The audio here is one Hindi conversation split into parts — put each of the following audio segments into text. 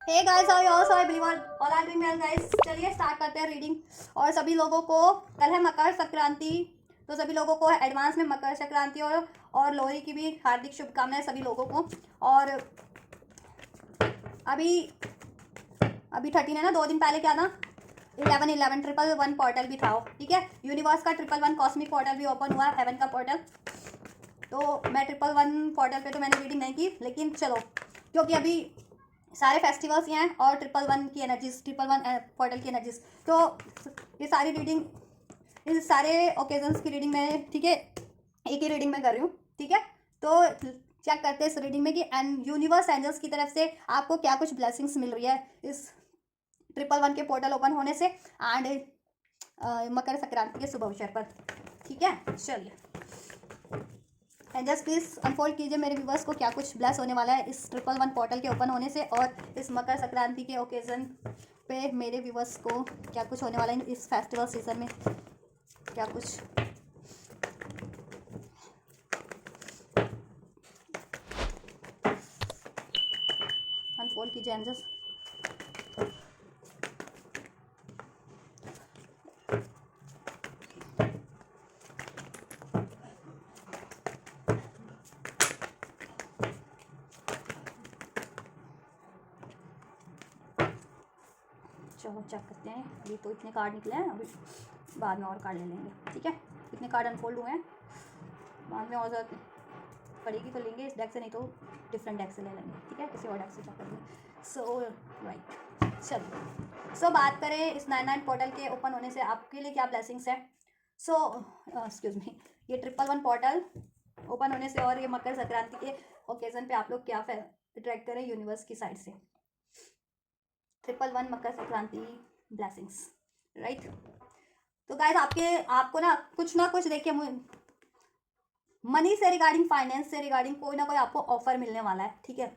Hey guys, how are so I believe all are doing well guys. चलिए स्टार्ट करते हैं रीडिंग। और सभी लोगों को कल है मकर संक्रांति, तो सभी लोगों को एडवांस में मकर संक्रांति और लोहड़ी की भी हार्दिक शुभकामनाएं सभी लोगों को। और अभी अभी 13 है ना, 2 दिन पहले क्या था, 11 ट्रिपल वन पोर्टल भी था। ठीक है, यूनिवर्स का ट्रिपल वन कॉस्मिक पोर्टल भी ओपन हुआ, हेवन का पोर्टल। तो मैं ट्रिपल वन पोर्टल पे तो मैंने रीडिंग नहीं की, लेकिन चलो क्योंकि अभी सारे फेस्टिवल्स ही हैं और ट्रिपल वन की एनर्जीज, ट्रिपल वन पोर्टल की एनर्जीज, तो ये सारी रीडिंग, इस सारे ओकेजन्स की रीडिंग मैं, ठीक है, एक ही रीडिंग में कर रही हूँ। ठीक है, तो चेक करते हैं इस रीडिंग में कि यूनिवर्स एंजल्स की तरफ से आपको क्या कुछ ब्लेसिंग्स मिल रही है इस ट्रिपल वन के पोर्टल ओपन होने से एंड मकर संक्रांति के शुभ अवसर पर। ठीक है, चलिए एंजल्स प्लीज अनफोल्ड कीजिए मेरे व्यूवर्स को क्या कुछ ब्लेस होने वाला है इस ट्रिपल वन पोर्टल के ओपन होने से, और इस मकर संक्रांति के ओकेजन पे मेरे व्यूवर्स को क्या कुछ होने वाला है इस फेस्टिवल सीजन में, क्या कुछ। अनफोल्ड कीजिए एंजल्स। चलो चेक करते हैं। अभी तो इतने कार्ड निकले हैं, अभी बाद में और कार्ड ले लेंगे। ठीक है, इतने कार्ड अनफोल्ड हुए हैं, बाद में और ज़्यादा पड़ेगी तो लेंगे इस डेक से, नहीं तो डिफरेंट डेक से ले लेंगे। ठीक है, किसी और डेक से चेक करेंगे। सो राइट, चलिए सो बात करें इस 99 पोर्टल के ओपन होने से आपके लिए क्या ब्लेसिंग्स है। सो एक्सक्यूज मी, ये ट्रिपल वन पोर्टल ओपन होने से और ये मकर संक्रांति के ओकेजन पे आप लोग क्या अट्रैक्ट करें यूनिवर्स की साइड से। Triple one Makar Sankranti blessings, right. तो गाइस आपको ना कुछ देखिए, मनी से रिगार्डिंग, फाइनेंस से रिगार्डिंग कोई ना कोई आपको ऑफर मिलने वाला है। ठीक है,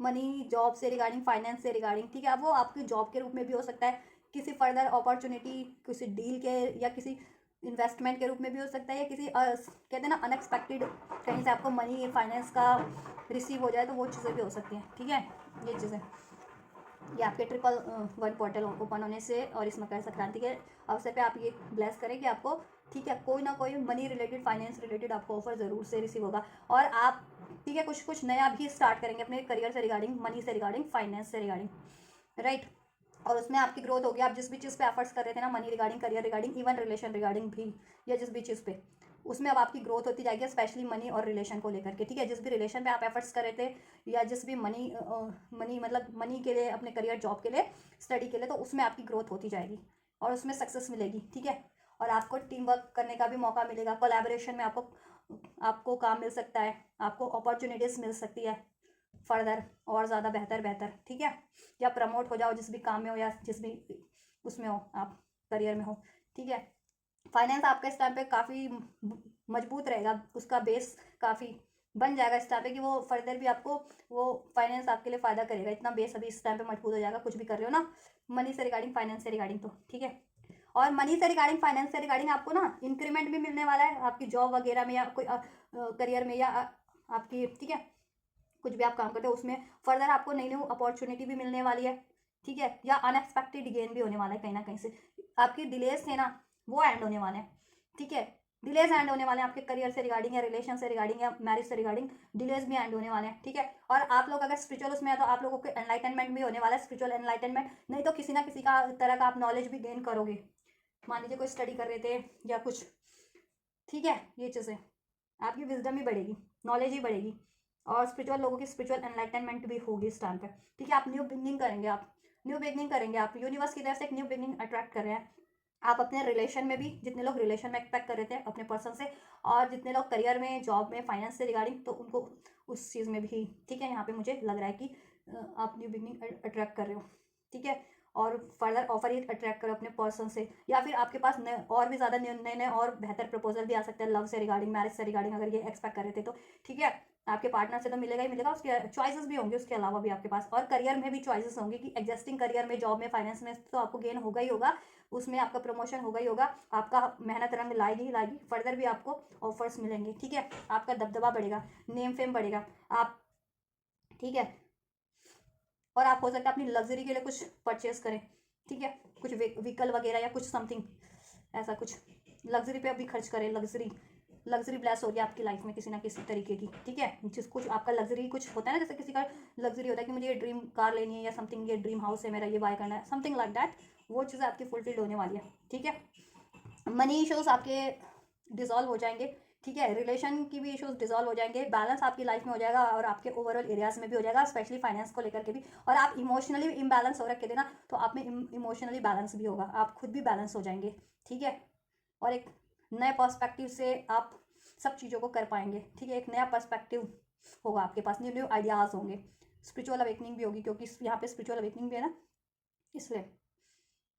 मनी, जॉब से रिगार्डिंग, फाइनेंस से रिगार्डिंग। ठीक है, अब वो आपकी जॉब के रूप में भी हो सकता है, किसी फर्दर अपॉर्चुनिटी, किसी डील के, या किसी इन्वेस्टमेंट के रूप में भी हो सकता है, या किसी कहते हैं ना अनएक्सपेक्टेड कहीं से आपको मनी फाइनेंस का रिसीव हो जाए, तो वो चीज़ें भी हो सकती हैं। ठीक है, ये चीज़ें ये आपके ट्रिपल वन पोर्टल ओपन होने से और इस मकर संक्रांति के अवसर पे आप ये ब्लेस करें कि आपको, ठीक है, कोई ना कोई मनी रिलेटेड, फाइनेंस रिलेटेड आपको ऑफर ज़रूर से रिसीव होगा। और आप, ठीक है, कुछ कुछ नया भी स्टार्ट करेंगे अपने करियर से रिगार्डिंग, मनी से रिगार्डिंग, फाइनेंस से रिगार्डिंग, राइट। और उसमें आपकी ग्रोथ होगी। आप जिस भी चीज़ पे एफर्ट्स कर रहे थे ना, money regarding, career regarding, even relation regarding भी, या जिस भी चीज़ पे, उसमें अब आपकी ग्रोथ होती जाएगी, स्पेशली मनी और रिलेशन को लेकर के। ठीक है, जिस भी रिलेशन पे आप एफर्ट्स कर रहे थे, या जिस भी मनी मतलब मनी के लिए, अपने करियर, जॉब के लिए, स्टडी के लिए, तो उसमें आपकी ग्रोथ होती जाएगी और उसमें सक्सेस मिलेगी। ठीक है, और आपको टीम वर्क करने का भी मौका मिलेगा, कोलैबोरेशन में आपको काम मिल सकता है, आपको अपॉर्चुनिटीज़ मिल सकती है फर्दर और ज़्यादा बेहतर बेहतर। ठीक है, या प्रमोट हो जाओ जिस भी काम में हो, या जिस भी उसमें हो, आप करियर में हो। ठीक है, फाइनेंस आपका इस टाइम पे काफ़ी मजबूत रहेगा, उसका बेस काफ़ी बन जाएगा इस टाइम पे, कि वो फर्दर भी आपको, वो फाइनेंस आपके लिए फ़ायदा करेगा। इतना बेस अभी इस टाइम पे मजबूत हो जाएगा, कुछ भी कर रहे हो ना, मनी से रिगार्डिंग, फाइनेंस से रिगार्डिंग, तो ठीक है। और मनी से रिगार्डिंग, फाइनेंस से रिगार्डिंग आपको ना इंक्रीमेंट भी मिलने वाला है आपकी जॉब वगैरह में, या कोई करियर में, या आपकी, ठीक है, कुछ भी आप काम करते हो उसमें फर्दर आपको नई नई अपॉर्चुनिटी भी मिलने वाली है। ठीक है, या अनएक्सपेक्टेड गेन भी होने वाला है कहीं ना कहीं से। आपकी डिलेस थे ना, वो एंड होने वाले हैं। ठीक है, डिलेज एंड होने वाले हैं आपके करियर से रिगार्डिंग, या रिलेशन से रिगार्डिंग, या मैरिज से रिगार्डिंग, डिलेज भी एंड होने वाले हैं। ठीक है, और आप लोग अगर स्पिरिचुअल उसमें है तो आप लोगों को एनलाइटनमेंट भी होने वाला है, स्पिरिचुअल एनलाइटनमेंट, नहीं तो किसी ना किसी का तरह का आप नॉलेज भी गेन करोगे। मान लीजिए कोई स्टडी कर रहे थे या कुछ, ठीक है, ये चीज़ें, आपकी विजडम ही बढ़ेगी, नॉलेज ही बढ़ेगी, और स्पिरिचुअल लोगों की स्पिरिचुअल एनलाइटनमेंट भी होगी इस टाइम पे। ठीक है, आप न्यू बिगनिंग करेंगे, आप न्यू बिगनिंग करेंगे, आप यूनिवर्स की तरफ से एक न्यू बिगनिंग अट्रैक्ट कर रहे हैं। आप अपने रिलेशन में भी, जितने लोग रिलेशन में एक्सपेक्ट कर रहे थे अपने पर्सन से, और जितने लोग करियर में, जॉब में, फाइनेंस से रिगार्डिंग, तो उनको उस चीज़ में भी, ठीक है, यहाँ पे मुझे लग रहा है कि आप न्यू बिगनिंग अट्रैक्ट कर रहे हो। ठीक है, और फर्दर ऑफर ही अट्रैक्ट करो अपने पर्सन से, या फिर आपके पास और भी ज़्यादा नए नए और बेहतर प्रपोजल भी आ सकते हैं, लव से रिगार्डिंग, मैरिज से रिगार्डिंग, अगर ये एक्सपेक्ट कर रहे थे तो। ठीक है, आपके पार्टनर से तो मिलेगा ही मिलेगा, उसके चॉइसेस भी होंगे उसके अलावा भी आपके पास, और करियर में भी चॉइसेस होंगे कि एग्जिस्टिंग करियर में, जॉब में, फाइनेंस में तो आपको गेन होगा ही होगा, उसमें आपका प्रमोशन होगा ही होगा, आपका मेहनत रंग लाएगी ही लाएगी, फर्दर भी आपको ऑफर्स मिलेंगे। ठीक है, आपका दबदबा बढ़ेगा, नेम फेम बढ़ेगा, आप, ठीक है, और आप हो सकता है अपनी लग्जरी के लिए कुछ परचेज करें, ठीक है, कुछ व्हीकल वगैरह या कुछ समथिंग ऐसा कुछ लग्जरी पे अभी खर्च करें। लग्जरी ब्लेस हो गया आपकी लाइफ में किसी ना किसी तरीके की, ठीक है। जिस कुछ आपका लग्जरी कुछ होता है ना, जैसे किसी का लग्जरी होता है कि मुझे ये ड्रीम कार लेनी है या समथिंग, ये ड्रीम हाउस है मेरा, ये बाय करना है, समथिंग लाइक दैट, वो चीज़ें आपकी फुलफिल्ड होने वाली है, ठीक है। मनी इश्यूज आपके डिजॉल्व हो जाएंगे, ठीक है। रिलेशन की भी इश्यूज डिजॉल्व हो जाएंगे, बैलेंस आपकी लाइफ में हो जाएगा और आपके ओवरऑल एरियाज में भी हो जाएगा, स्पेशली फाइनेंस को लेकर के भी। और आप इमोशनली इम्बैलेंस हो रखे थे ना, तो आप में इमोशनली बैलेंस भी होगा, आप खुद भी बैलेंस हो जाएंगे, ठीक है। और एक नए पर्सपेक्टिव से आप सब चीज़ों को कर पाएंगे, ठीक है। एक नया पर्सपेक्टिव होगा आपके पास, न्यू न्यू आइडियाज़ होंगे, स्पिरिचुअल अवेकनिंग भी होगी, क्योंकि यहाँ पे स्पिरिचुअल अवेकनिंग भी है ना, इसलिए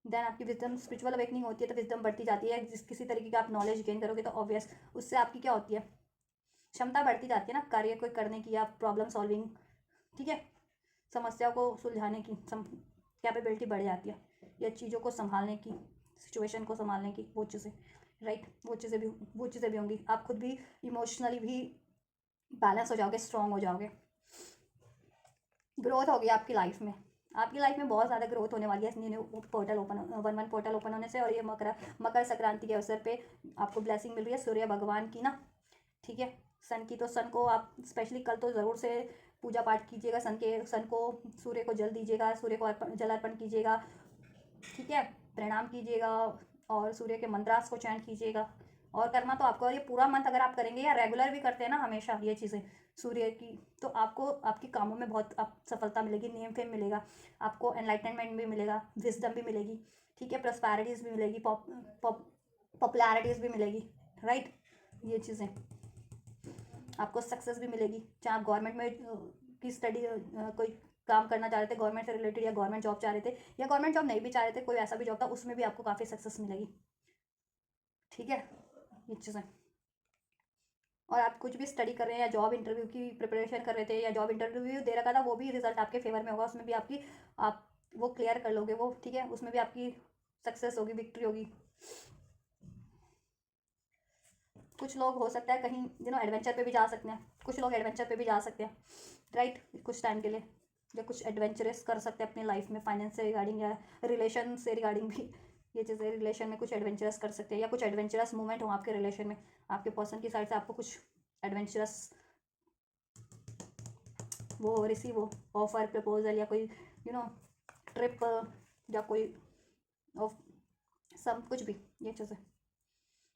देन आपकी विजडम, स्पिरिचुअल अवेकनिंग होती है तो विजडम बढ़ती जाती है। जिस किसी तरीके का आप नॉलेज गेन करोगे तो ऑब्वियस उससे आपकी क्या होती है, क्षमता बढ़ती जाती है ना, कार्य को करने की या प्रॉब्लम सॉल्विंग, ठीक है, समस्या को सुलझाने की कैपेबिलिटी बढ़ जाती है, या चीज़ों को संभालने की, सिचुएशन को संभालने की, वो चीज़ें, राइट, वो चीज़ें भी होंगी। आप खुद भी इमोशनली भी बैलेंस हो जाओगे, स्ट्रांग हो जाओगे, ग्रोथ होगी आपकी लाइफ में। आपकी लाइफ में बहुत ज़्यादा ग्रोथ होने वाली है new new portal open, one portal open होने से। और ये मकर संक्रांति के अवसर पे आपको ब्लेसिंग मिल रही है सूर्य भगवान की ना, ठीक है। सन की, तो सन को आप स्पेशली कल तो ज़रूर से पूजा पाठ कीजिएगा, सन को, सूर्य को जल दीजिएगा, सूर्य को जल अर्पण कीजिएगा, ठीक है, प्रणाम कीजिएगा, और सूर्य के मंत्रास को चैंट कीजिएगा। और करना तो आपको, और ये पूरा मंथ अगर आप करेंगे या रेगुलर भी करते हैं ना हमेशा ये चीज़ें सूर्य की, तो आपको आपके कामों में बहुत सफलता मिलेगी, नेम फेम मिलेगा आपको, एनलाइटनमेंट भी मिलेगा, विजडम भी मिलेगी, ठीक है, प्रॉस्पेरिटीज़ भी मिलेगी, पॉपुलैरिटीज़ भी मिलेगी, राइट। ये चीज़ें आपको सक्सेस भी मिलेगी, चाहे आप गवर्नमेंट में की स्टडी कोई काम करना चाह रहे थे गवर्नमेंट से रिलेटेड, या गवर्नमेंट जॉब चाह रहे थे, या गवर्नमेंट जॉब नहीं भी चाह रहे थे, कोई ऐसा भी जॉब था, उसमें भी आपको काफ़ी सक्सेस मिलेगी, ठीक है, ये चीज़ें। और आप कुछ भी स्टडी कर रहे हैं या जॉब इंटरव्यू की प्रिपरेशन कर रहे थे या जॉब इंटरव्यू दे रखा था, वो भी रिजल्ट आपके फेवर में होगा, उसमें भी आपकी, आप वो क्लियर कर लोगे वो, ठीक है, उसमें भी आपकी सक्सेस होगी, विक्ट्री होगी। कुछ लोग हो सकता है कहीं एडवेंचर पे भी जा सकते हैं, कुछ लोग एडवेंचर पे भी जा सकते हैं, राइट, कुछ टाइम के लिए, या कुछ एडवेंचरस कर सकते हैं अपनी लाइफ में, फाइनेंस से रिगार्डिंग या रिलेशन से रिगार्डिंग भी। ये चीज़ें रिलेशन में कुछ एडवेंचरस कर सकते हैं, या कुछ एडवेंचरस मूवमेंट हो आपके रिलेशन में, आपके पर्सन की साइड से आपको कुछ एडवेंचरस वो रिसीव हो, ऑफर, प्रपोजल, या कोई ट्रिप, या कोई सब कुछ भी, ये चीज़ें।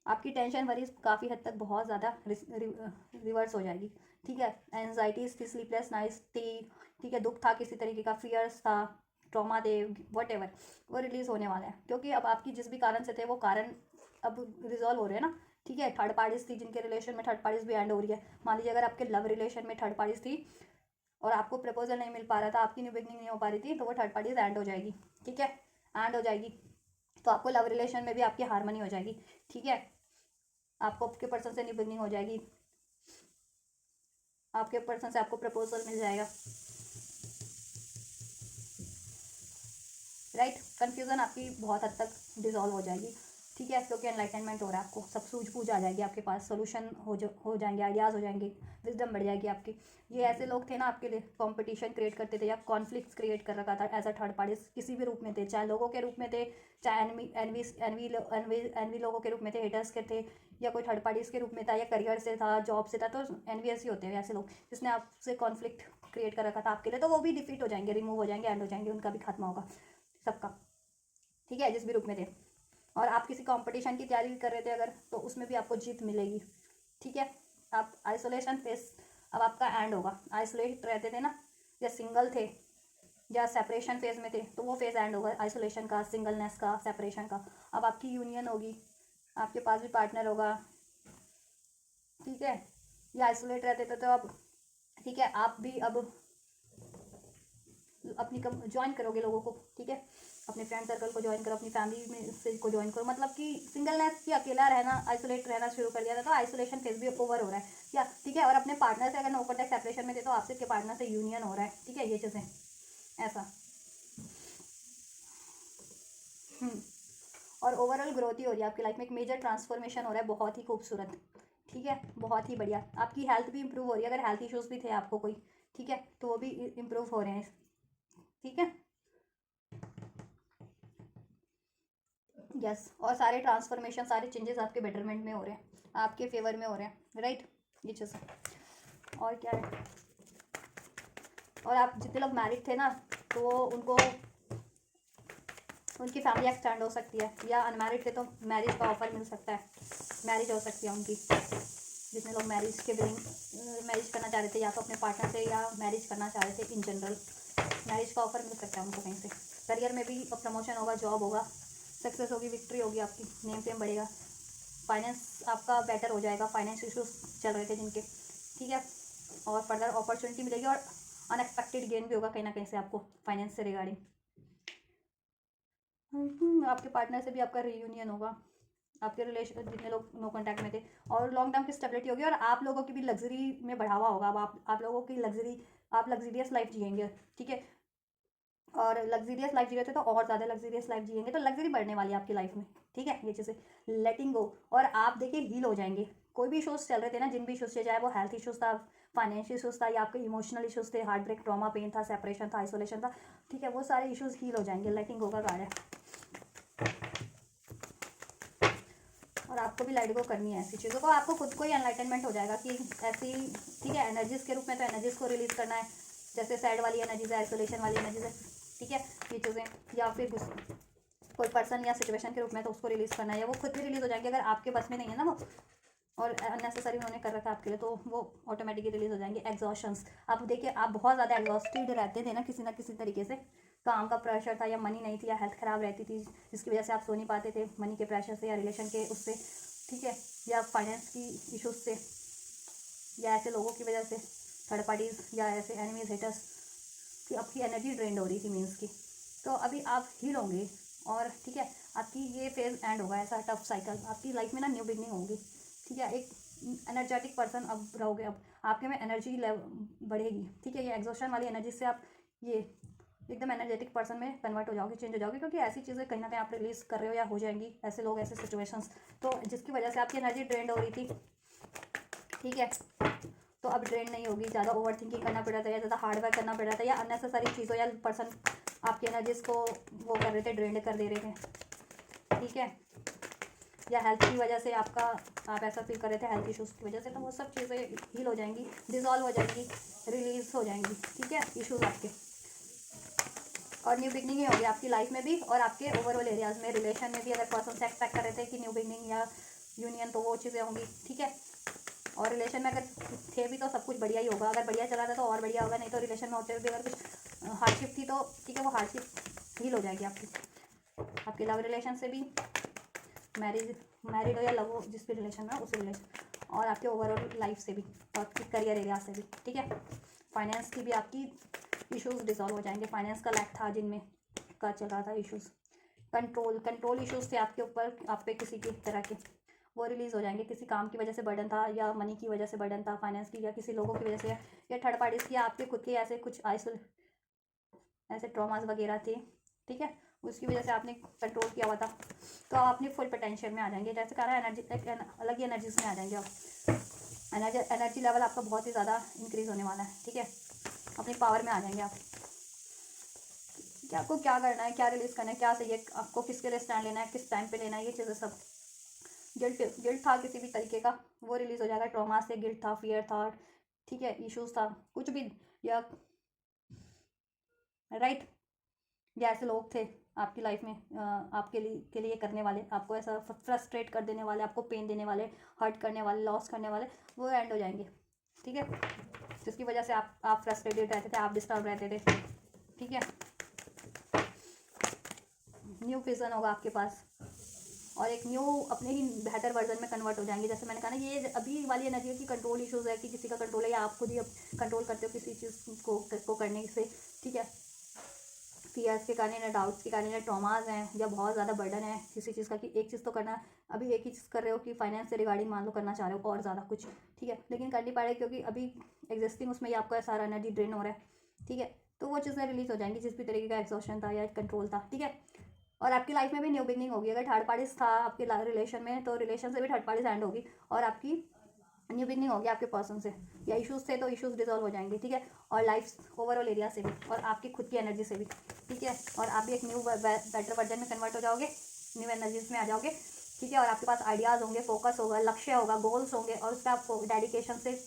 आपकी टेंशन वरीज काफ़ी हद तक बहुत ज़्यादा रिवर्स हो जाएगी, ठीक है। एनजाइटीज थी, स्लीपलेस नाइट्स थी, ठीक है, दुख था किसी तरीके का, फियर्स था, ट्रॉमा थे, वट एवर, वो रिलीज़ होने वाला है, क्योंकि अब आपकी जिस भी कारण से थे वो कारण अब रिजॉल्व हो रहे हैं ना, ठीक है। थर्ड पार्टीज थी जिनके रिलेशन में थर्ड पार्टीज भी एंड हो रही है। मान लीजिए अगर आपके लव रिलेशन में थर्ड पार्टीज थी और आपको प्रपोजल नहीं मिल पा रहा था, आपकी न्यू बिगनिंग नहीं हो पा रही थी, तो वो थर्ड पार्टीज एंड हो जाएगी, ठीक है, एंड हो जाएगी, तो आपको लव रिलेशन में भी आपकी हारमनी हो जाएगी, ठीक है। आपको आपके पर्सन से न्यू बिगनिंग हो जाएगी, आपके पर्सन से आपको प्रपोजल मिल जाएगा, राइट। कंफ्यूजन आपकी बहुत हद तक डिजॉल्व हो जाएगी, ठीक है, क्योंकि एनलाइटनमेंट हो रहा है, आपको सब सूझबूझ आ जाएगी आपके पास, सोल्यूशन हो जाएंगे, आइडियाज़ हो जाएंगे, विजडम बढ़ जाएगी आपकी। ये ऐसे लोग थे ना आपके लिए कंपटीशन क्रिएट करते थे या कॉन्फ्लिक्ट्स क्रिएट कर रखा था एज अ थर्ड पार्टी, किसी भी रूप में थे, चाहे लोगों के रूप में थे, चाहे एनवी लोगों के रूप में थे, हेटर्स के थे, या कोई थर्ड पार्टीज के रूप में था, या करियर से था, जॉब से था, तो एनवीएस ही होते हैं ऐसे लोग जिसने आपसे कॉन्फ्लिक्ट क्रिएट कर रखा था आपके लिए, तो वो भी डिफीट हो जाएंगे, रिमूव हो जाएंगे, एंड हो जाएंगे, उनका भी खात्मा होगा सबका, ठीक है, जिस भी रूप में थे। और आप किसी कंपटीशन की तैयारी कर रहे थे अगर, तो उसमें भी आपको जीत मिलेगी, ठीक है। आप आइसोलेशन फेस अब आपका एंड होगा, आइसोलेट रहते थे ना, या सिंगल थे, या सेपरेशन फेज में थे, तो वो फेज एंड होगा, आइसोलेशन का, सिंगलनेस का, सेपरेशन का। अब आपकी यूनियन होगी, आपके पास भी पार्टनर होगा, ठीक है। ये आइसोलेट रहते थे तो अब, ठीक है, आप भी अब अपनी ज्वाइन करोगे लोगों को, ठीक है, अपने फ्रेंड सर्कल को ज्वाइन करो, अपनी फैमिली में से को ज्वाइन करो, मतलब कि सिंगलनेस की, अकेला रहना, आइसोलेट रहना शुरू कर दिया था, तो आइसोलेशन फेज भी ओवर हो रहा है क्या, ठीक है। और अपने पार्टनर से अगर नो कॉन्टैक्ट सेपरेशन में थे, तो आपसे के पार्टनर से यूनियन हो रहा है, ठीक है, ये चीज़ें ऐसा। और ओवरऑल ग्रोथ ही हो रही है आपकी लाइफ में, एक मेजर ट्रांसफॉर्मेशन हो रहा है, बहुत ही खूबसूरत, ठीक है, बहुत ही बढ़िया। आपकी हेल्थ भी इंप्रूव हो रही है, अगर हेल्थ इश्यूज़ भी थे आपको कोई, ठीक है, तो वो भी इम्प्रूव हो रहे हैं, ठीक है। यस, और सारे ट्रांसफॉर्मेशन, सारे चेंजेस आपके बेटरमेंट में हो रहे हैं, आपके फेवर में हो रहे हैं, राइट। ये चीज़ और क्या है। और आप जितने लोग मैरिड थे ना, तो उनको उनकी फैमिली एक्सटेंड हो सकती है, या अनमैरिड थे तो मैरिज का ऑफर मिल सकता है, मैरिज हो सकती है उनकी। जितने लोग मैरिज के बिलिंग मैरिज करना चाह रहे थे, या तो अपने पार्टनर से, या मैरिज करना चाह रहे थे इन जनरल, मैरिज का ऑफर मिल सकता है उनको कहीं से। करियर में भी प्रमोशन होगा, जॉब होगा, सक्सेस होगी, विक्ट्री होगी, आपकी नेम फेम बढ़ेगा, फाइनेंस आपका बेटर हो जाएगा, फाइनेंस इशूज़ चल रहे थे जिनके, ठीक है। और फर्दर अपॉर्चुनिटी मिलेगी, और अनएक्सपेक्टेड गेन भी होगा कहीं ना कहीं से आपको फाइनेंस से रिगार्डिंग। आपके पार्टनर से भी आपका रीयूनियन होगा, आपके रिलेशन जितने लोग नो कांटेक्ट में थे, और लॉन्ग टर्म की स्टेबिलिटी होगी, और आप लोगों की भी लग्जरी में बढ़ावा होगा। अब आप लोगों की लग्जरी, आप लग्जरियस लाइफ जिएंगे, ठीक है। और लग्जरियस लाइफ जी रहे थे तो और ज़्यादा लग्जरियस लाइफ जिएंगे, तो लग्जरी बढ़ने वाली है आपकी लाइफ में, ठीक है। ये चीज़ें लेटिंग गो, और आप देखिए हील हो जाएंगे। कोई भी इशूज़ चल रहे थे ना, जिन भी इशूज़ थे, चाहे वो हेल्थ इशूज़ था, फाइनेंशियल इशूज़ था, या आपके इमोशनल इशूज़ थे, हार्ट ब्रेक, ट्रॉमा, पेन था, सेपरेशन था, आइसोलेशन था, ठीक है, वो सारे इशूज़ हील हो जाएंगे। लेटिंग गो का कार्ड है, और आपको भी लाइट गो करनी है ऐसी चीज़ों को। आपको खुद को ही एनलाइटनमेंट हो जाएगा कि ऐसी, ठीक है। एनर्जीज़ के रूप में तो एनर्जीज़ को रिलीज़ करना है, जैसे सैड वाली एनर्जीज है, आइसोलेशन वाली एनर्जीज है, ठीक है, ये चीज़ें। या फिर कोई पर्सन या सिचुएशन के रूप में तो उसको रिलीज़ करना है, या वो खुद भी रिलीज़ हो जाएंगे अगर आपके बस में नहीं है ना वो, और अननेसेसरी उन्होंने कर रखा है आपके लिए, तो वो ऑटोमेटिकली रिलीज़ हो जाएंगे। एग्जॉशंस, आप देखिए आप बहुत ज़्यादा एग्जॉस्टेड रहते थे ना किसी तरीके से, काम का प्रेशर था, या मनी नहीं थी, या हेल्थ ख़राब रहती थी जिसकी वजह से आप सो नहीं पाते थे, मनी के प्रेशर से, या रिलेशन के उससे, ठीक है, या फाइनेंस की इशूज़ से, या ऐसे लोगों की वजह से, थर्ड पार्टीज़, या ऐसे एनिमीज, हेटर्स कि आपकी एनर्जी ड्रेंड हो रही थी मीन्स की। तो अभी आप हील होंगे, और ठीक है, आपकी ये फेज़ एंड होगा, ऐसा टफ साइकिल आपकी लाइफ में ना, न्यू बिगनिंग होगी, ठीक है। एक एनर्जेटिक पर्सन अब रहोगे, अब आपके में एनर्जी लेवल बढ़ेगी, ठीक है। ये एग्जॉशन वाली एनर्जी से आप ये एकदम एनर्जेटिक पर्सन में कन्वर्ट हो जाओगे, चेंज हो जाओगे, क्योंकि ऐसी चीज़ें कहीं ना कहीं आप रिलीज़ कर रहे हो, या हो जाएंगी, ऐसे लोग, ऐसे सिचुएशंस, तो जिसकी वजह से आपकी एनर्जी ड्रेंड हो रही थी, ठीक है। तो अब ड्रेन नहीं होगी, ज़्यादा ओवर थिंकिंग करना पड़ रहा था, या ज़्यादा हार्ड वर्क करना पड़ रहा था, या अननेसेसरी चीज़ों या पर्सन आपकी एनर्जीज को वो कर रहे थे, ड्रेन कर दे रहे थे, ठीक है। या हेल्थ की वजह से आप ऐसा फील कर रहे थे, हेल्थ इशूज़ की वजह से, तो वो सब चीज़ें हील हो जाएंगी, डिज़ोल्व हो जाएंगी, रिलीज हो जाएंगी, ठीक है, इशूज़ आपके। और न्यू बिगनिंग ही होगी आपकी लाइफ में भी, और आपके ओवरऑल एरियाज़ में, रिलेशन में भी, अगर पर्सन से एक्सपेक्ट कर रहे थे कि न्यू बिगनिंग या यूनियन, तो वो चीज़ें होंगी, ठीक है। और रिलेशन में अगर थे भी तो सब कुछ बढ़िया ही होगा, अगर बढ़िया चला था तो और बढ़िया होगा, नहीं तो रिलेशन में होते हुए भी अगर कुछ हार्डशिप थी तो ठीक है, वो हार्डशिप हील हो जाएगी आपकी लव रिलेशन से भी, मैरिड हो या लव हो, जिस भी रिलेशन में उस रिलेशन, और आपके ओवरऑल लाइफ से भी, और आपकी करियर एरिया से भी, ठीक है। फाइनेंस की भी आपकी इश्यूज डिसॉल्व हो जाएंगे, फाइनेंस का लैक था जिनमें का चल रहा था इश्यूज, कंट्रोल इश्यूज थे आपके ऊपर, आप पे किसी की तरह के, वो रिलीज़ हो जाएंगे। किसी काम की वजह से बर्डन था, या मनी की वजह से बर्डन था, फाइनेंस की, या किसी लोगों की वजह से, या थर्ड पार्टीज़ की, या आपके खुद के ऐसे कुछ ऐसे ट्रॉमास वगैरह थे, ठीक है, उसकी वजह से आपने कंट्रोल किया हुआ था, तो आप अपनी फुल पोटेंशियल में आ जाएंगे। जैसे कहा है, एनर्जी अलग ही एनर्जीज में आ जाएंगे आप, एनर्जी लेवल आपका बहुत ही ज़्यादा इंक्रीज़ होने वाला है, ठीक है, अपनी पावर में आ जाएंगे आप, कि आपको क्या करना है, क्या रिलीज़ करना है, क्या सही है, आपको किसके लिए स्टैंड लेना है, किस टाइम पे लेना है, ये चीज़ें सब। गिल्ट था किसी भी तरीके का, वो रिलीज़ हो जाएगा, ट्रॉमा से गिल्ट था, फियर था, ठीक है, इश्यूज था, कुछ भी, या राइट, या ऐसे लोग थे आपकी लाइफ में, आपके लिए करने वाले, आपको ऐसा फ्रस्ट्रेट कर देने वाले, आपको पेन देने वाले, हर्ट करने वाले, लॉस करने वाले, वो एंड हो जाएंगे, ठीक है। जिसकी वजह से आप फ्रस्ट्रेटेड रहते थे, आप डिस्टर्ब रहते थे, ठीक है। न्यू विजन होगा आपके पास, और एक न्यू अपने ही बेहतर वर्जन में कन्वर्ट हो जाएंगे। जैसे मैंने कहा ना, ये अभी वाली एनर्जी है कि कंट्रोल इश्यूज़ है, कि किसी का कंट्रोल है, या आप खुद ही कंट्रोल करते हो किसी चीज़ को करने से, ठीक है। फियर्स के कारण, या डाउट्स के कारण, या ट्रॉमाज हैं, या बहुत ज़्यादा बर्डन है किसी चीज़ का, कि एक चीज़ तो करना है, अभी एक ही चीज़ कर रहे हो, कि फाइनेंस से रिगार्डिंग मान लो करना चाह रहे हो और ज़्यादा कुछ, ठीक है, लेकिन कर नहीं पा रहे क्योंकि अभी एग्जिस्टिंग उसमें ही आपका सारा एनर्जी ड्रेन हो रहा है, ठीक है। तो वो चीज़ें रिलीज हो जाएंगी, जिस भी तरीके का एग्जॉशन था या कंट्रोल था, ठीक है। और आपकी लाइफ में भी न्यू बिगनिंग होगी। अगर थर्ड पार्टीज था आपके रिलेशन में, तो रिलेशन से भी थर्ड पार्टीज एंड होगी, और आपकी न्यू बिगनिंग होगी आपके पर्सन से, या इश्यूज थे तो इश्यूज रिजॉल्व हो जाएंगे, ठीक है। और लाइफ ओवरऑल एरिया से भी और आपकी खुद की एनर्जी से भी, ठीक है। और आप भी एक न्यू बेटर वर्जन में कन्वर्ट हो जाओगे, न्यू एनर्जीज में आ जाओगे, ठीक है। और आपके पास आइडियाज़ होंगे, फोकस होगा, लक्ष्य होगा, गोल्स होंगे, और उसका आप डेडिकेशन से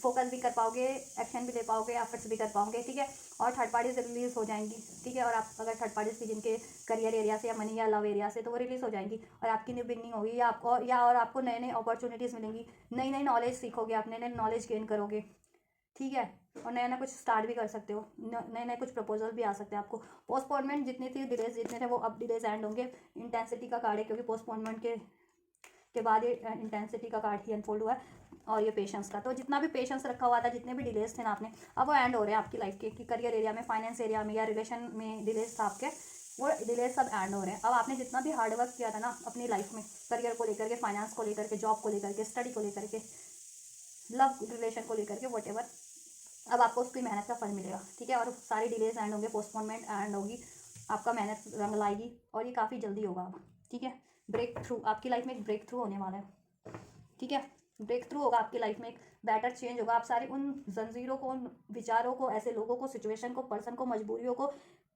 फोकस भी कर पाओगे, एक्शन भी ले पाओगे, एफर्ट्स भी कर पाओगे, ठीक है। और थर्ड पार्टी से रिलीज हो जाएंगी, ठीक है। और आप अगर थर्ड पार्टी से जिनके करियर एरिया से या मनी या लव एरिया से, तो वो रिलीज हो जाएंगी और आपकी न्यू बिगनिंग होगी, या आपको और आपको नए नए अपॉर्चुनिटीज़ मिलेंगी, नई नई नॉलेज सीखोगे, आप नए नए नॉलेज गेन करोगे, ठीक है। और नया नया कुछ स्टार्ट भी कर सकते हो, नए नए कुछ प्रपोजल भी आ सकते हैं आपको। पोस्टपोनमेंट जितनी थी, डिलेज जितने थे, वो अब डिलेज एंड होंगे। इंटेंसिटी का कार्ड है, क्योंकि पोस्टपोनमेंट के बाद ये इंटेंसिटी का कार्ड ही अनफोल्ड हुआ है, और ये पेशेंस का। तो जितना भी पेशेंस रखा हुआ था, जितने भी डिलेज थे ना आपने, अब वो एंड हो रहे हैं आपकी लाइफ के, कि करियर एरिया में, फाइनेंस एरिया में, या रिलेशन में डिलेज था आपके, वो डिलेज सब एंड हो रहे हैं। अब आपने जितना भी हार्डवर्क किया था ना अपनी लाइफ में, करियर को लेकर के, फाइनेंस को लेकर के, जॉब को लेकर के, स्टडी को लेकर के, लव रिलेशन को लेकर के, वट एवर, अब आपको उसकी मेहनत का फल मिलेगा, ठीक है। और सारी डिलेज एंड होंगे, पोस्टपोनमेंट एंड होगी, आपका मेहनत रंग लाएगी, और ये काफ़ी जल्दी होगा अब, ठीक है। ब्रेक थ्रू आपकी लाइफ में एक ब्रेक थ्रू होने वाला है, ठीक है। ब्रेक थ्रू होगा आपकी लाइफ में, एक बेटर चेंज होगा। आप सारी उन जंजीरों को, उन विचारों को, ऐसे लोगों को, सिचुएशन को, पर्सन को, मजबूरियों को,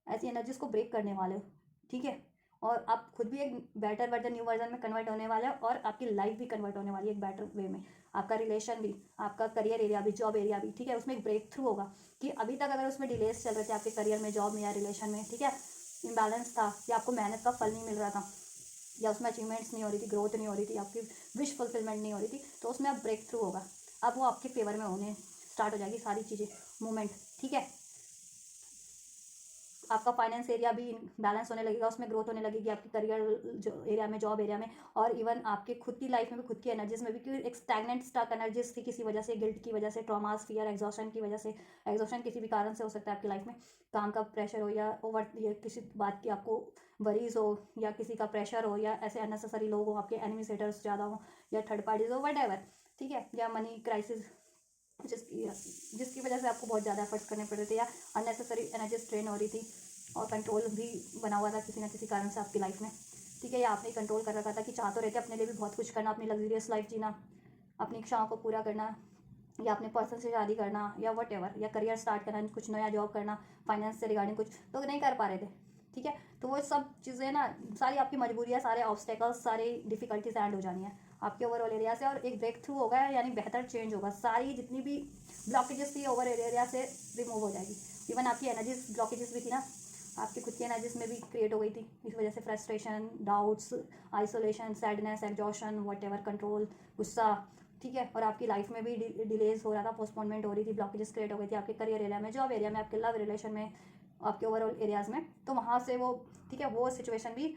ऐसी एनर्जीज को ब्रेक करने वाले हो, ठीक है। और आप खुद भी एक बेटर वर्जन, न्यू वर्जन में कन्वर्ट होने वाले हो, और आपकी लाइफ भी कन्वर्ट होने वाली है एक बेटर वे में। आपका रिलेशन भी, आपका करियर एरिया भी, जॉब एरिया भी, ठीक है, उसमें एक ब्रेक थ्रू होगा। कि अभी तक अगर उसमें डिलेज चल रहे थे आपके करियर में, जॉब में, या रिलेशन में, ठीक है, इम्बैलेंस था, या आपको मेहनत का फल नहीं मिल रहा था, या उसमें अचीवमेंट्स नहीं हो रही थी, ग्रोथ नहीं हो रही थी, आपकी विश फुलफिलमेंट नहीं हो रही थी, तो उसमें अब ब्रेक थ्रू होगा। अब वो आपके फेवर में होने स्टार्ट हो जाएगी सारी चीज़ें, मूवमेंट, ठीक है। आपका फाइनेंस एरिया भी बैलेंस होने लगेगा, उसमें ग्रोथ होने लगेगी आपकी करियर जो एरिया में, जॉब एरिया में, और इवन आपके खुद की लाइफ में भी, खुद की एनर्जीज में भी, क्योंकि एक स्टैगनेंट स्टक एनर्जीज थी किसी वजह से, गिल्ट की वजह से, ट्रॉमास, फियर, एग्जॉशन की वजह से। एग्जॉशन किसी भी कारण से हो सकता है आपकी लाइफ में, काम का प्रेशर हो, या ओवर, या किसी बात की आपको वरीज हो, या किसी का प्रेशर हो, या ऐसे अननेसेसरी लोग हो, आपके एनिमी सेटर्स ज़्यादा हो, या थर्ड पार्टीज हो, वट एवर, ठीक है। या मनी क्राइसिस जिसकी वजह से आपको बहुत ज़्यादा एफर्ट्स करने पड़ रहे थे, या अननेसेसरी एनर्जी स्ट्रेन हो रही थी, और कंट्रोल भी बना हुआ था किसी ना किसी कारण से आपकी लाइफ में, ठीक है। या आपने कंट्रोल कर रखा था कि चाह तो रहते अपने लिए भी बहुत कुछ करना, अपनी लग्जरियस लाइफ जीना, अपनी इच्छाओं को पूरा करना, या अपने पर्सन से शादी करना, या वट एवर, या करियर स्टार्ट करना, कुछ नया जॉब करना, फाइनेंस से रिगार्डिंग कुछ, तो नहीं कर पा रहे थे, ठीक है। तो वो सब चीज़ें ना, सारी आपकी मजबूरियाँ, सारे ऑब्स्टेकल्स, सारी डिफिकल्टीज एंड हो जानी है आपके ओवरऑल एरिया से, और एक ब्रेक थ्रू होगा, यानी बेहतर चेंज होगा। सारी जितनी भी ब्लॉकेजेस थी ओवर एरिया से रिमूव हो जाएगी। इवन आपकी एनर्जीज ब्लॉकेजेस भी थी ना, आपकी खुद की एनर्जीज में भी क्रिएट हो गई थी, इस वजह से frustration, doubts, isolation, sadness, exhaustion, what ever, control, गुस्सा, ठीक है। और आपकी लाइफ में भी डिलेज हो रहा था, पोस्टपोनमेंट हो रही थी, ब्लॉकेजेस क्रिएट हो गई थी आपके करियर एरिया में, जॉब एरिया में, आपके लव रिलेशन में, आपके ओवरऑल एरियाज में, तो वहाँ से वो, ठीक है, वो सिचुएशन भी,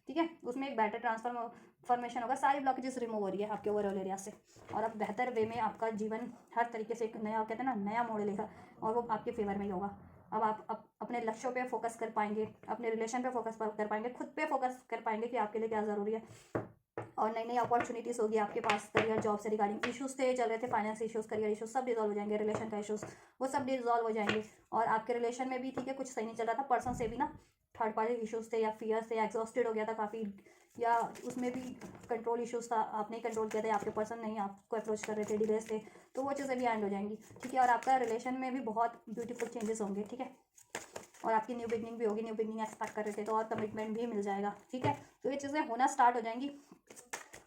ठीक है, उसमें एक बेटर ट्रांसफॉर्मेशन होगा, सारी ब्लॉकेजेस रिमूव हो रही है आपके ओवरऑल एरिया से, और अब बेहतर वे में आपका जीवन हर तरीके से एक नया, कहते हैं ना, नया मोड़ लेगा, और वो आपके फेवर में ही होगा। अब आप अपने लक्ष्यों पे फोकस कर पाएंगे, अपने रिलेशन पे फोकस कर पाएंगे, खुद पे फोकस कर पाएंगे कि आपके लिए क्या ज़रूरी है, और नई नई अपॉर्चुनिटीज़ होगी आपके पास। करियर, जॉब से रिगार्डिंग इश्यूज थे, चल रहे थे, फाइनेंस इश्यूज, करियर इश्यूज, सब डिजॉल्व हो जाएंगे, रिलेशन का इश्यूज, वो सब डिजॉल्व हो जाएंगे। और आपके रिलेशन में भी, ठीक है, कुछ सही नहीं चल रहा था, पर्सन से भी ना थर्ड पार्टी इश्यूज थे, या फियर से, एग्जॉस्टेड हो गया था काफ़ी, या उसमें भी कंट्रोल इश्यूज था, आपने ही कंट्रोल किया था, आपके पर्सन नहीं आपको अप्रोच कर रहे थे, डिलेस थे, तो वो चीज़ें भी एंड हो जाएंगी, ठीक है। और आपका रिलेशन में भी बहुत ब्यूटीफुल चेंजेस होंगे, ठीक है। और आपकी न्यू बिगनिंग भी होगी, न्यू बिगनिंग एक्सपेक्ट कर रहे थे तो और कमिटमेंट भी मिल जाएगा, ठीक है। तो ये चीज़ें होना स्टार्ट हो जाएंगी,